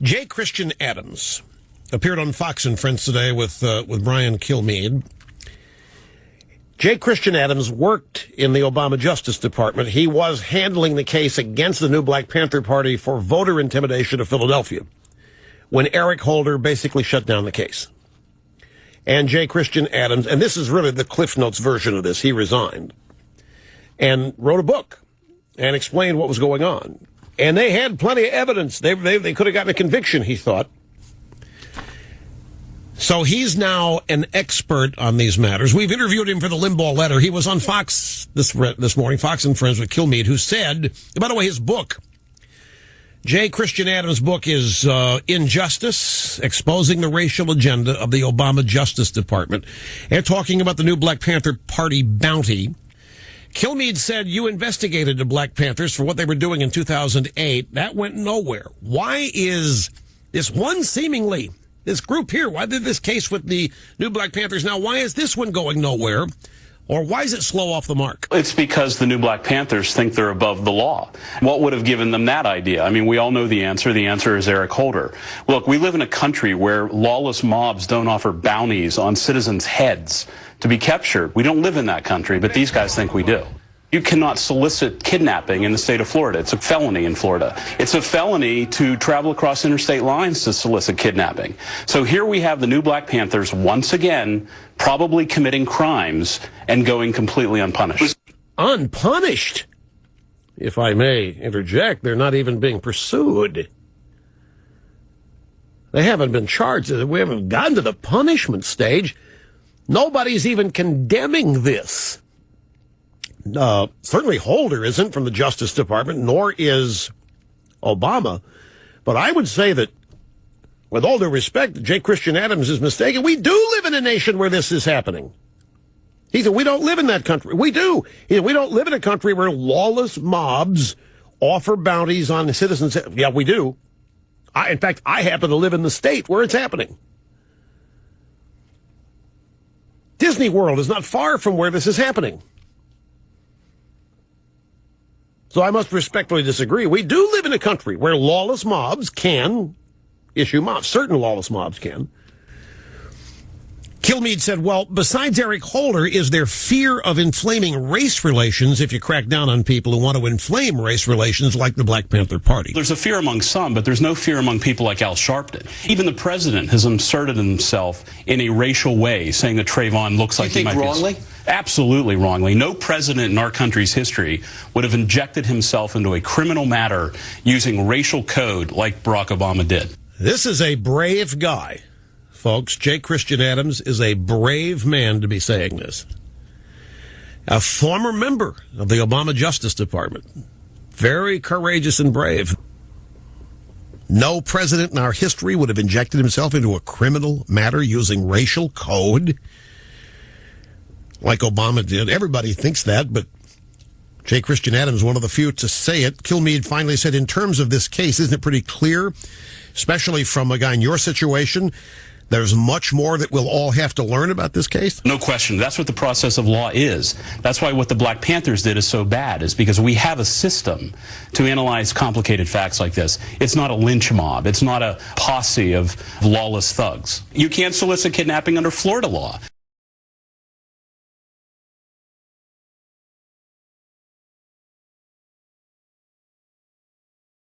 J. Christian Adams appeared on Fox and Friends today with Brian Kilmeade. J. Christian Adams worked in the Obama Justice Department. He was handling the case against the new Black Panther Party for voter intimidation of Philadelphia when Eric Holder basically shut down the case. And J. Christian Adams, and this is really the Cliff Notes version of this, he resigned and wrote a book and explained what was going on. And they had plenty of evidence. They could have gotten a conviction, he thought. So he's now an expert on these matters. We've interviewed him for the Limbaugh letter. He was on Fox this morning, Fox and Friends with Kilmeade, who said, by the way, his book, J. Christian Adams' book is Injustice, Exposing the Racial Agenda of the Obama Justice Department, and talking about the new Black Panther Party bounty. Kilmeade said, you investigated the Black Panthers for what they were doing in 2008. That went nowhere. Why is this one seemingly... this group here, why did this case with the new Black Panthers now, why is this one going nowhere? Or why is it slow off the mark? It's because the new Black Panthers think they're above the law. What would have given them that idea? I mean, we all know the answer. The answer is Eric Holder. Look, we live in a country where lawless mobs don't offer bounties on citizens' heads to be captured. We don't live in that country, but these guys think we do. You cannot solicit kidnapping in the state of Florida. It's a felony in Florida. It's a felony to travel across interstate lines to solicit kidnapping. So here we have the new Black Panthers once again probably committing crimes and going completely unpunished. Unpunished? If I may interject, they're not even being pursued. They haven't been charged. We haven't gotten to the punishment stage. Nobody's even condemning this. Certainly Holder isn't from the Justice Department, nor is Obama. But I would say that, with all due respect, J. Christian Adams is mistaken. We do live in a nation where this is happening. He said, we don't live in that country. We do. We don't live in a country where lawless mobs offer bounties on citizens. Yeah, we do. In fact, I happen to live in the state where it's happening. Disney World is not far from where this is happening. So I must respectfully disagree. We do live in a country where lawless mobs can issue mobs. Certain lawless mobs can. Kilmeade said, well, besides Eric Holder, is there fear of inflaming race relations if you crack down on people who want to inflame race relations like the Black Panther Party? There's a fear among some, but there's no fear among people like Al Sharpton. Even the president has inserted himself in a racial way, saying that Trayvon looks like he might be... You think wrongly? Absolutely wrongly. No president in our country's history would have injected himself into a criminal matter using racial code like Barack Obama did. This is a brave guy. Folks, J. Christian Adams is a brave man to be saying this. A former member of the Obama Justice Department. Very courageous and brave. No president in our history would have injected himself into a criminal matter using racial code like Obama did. Everybody thinks that, but J. Christian Adams, one of the few to say it. Kilmeade finally said, in terms of this case, isn't it pretty clear, especially from a guy in your situation, there's much more that we'll all have to learn about this case? No question. That's what the process of law is. That's why what the Black Panthers did is so bad, is because we have a system to analyze complicated facts like this. It's not a lynch mob. It's not a posse of lawless thugs. You can't solicit kidnapping under Florida law.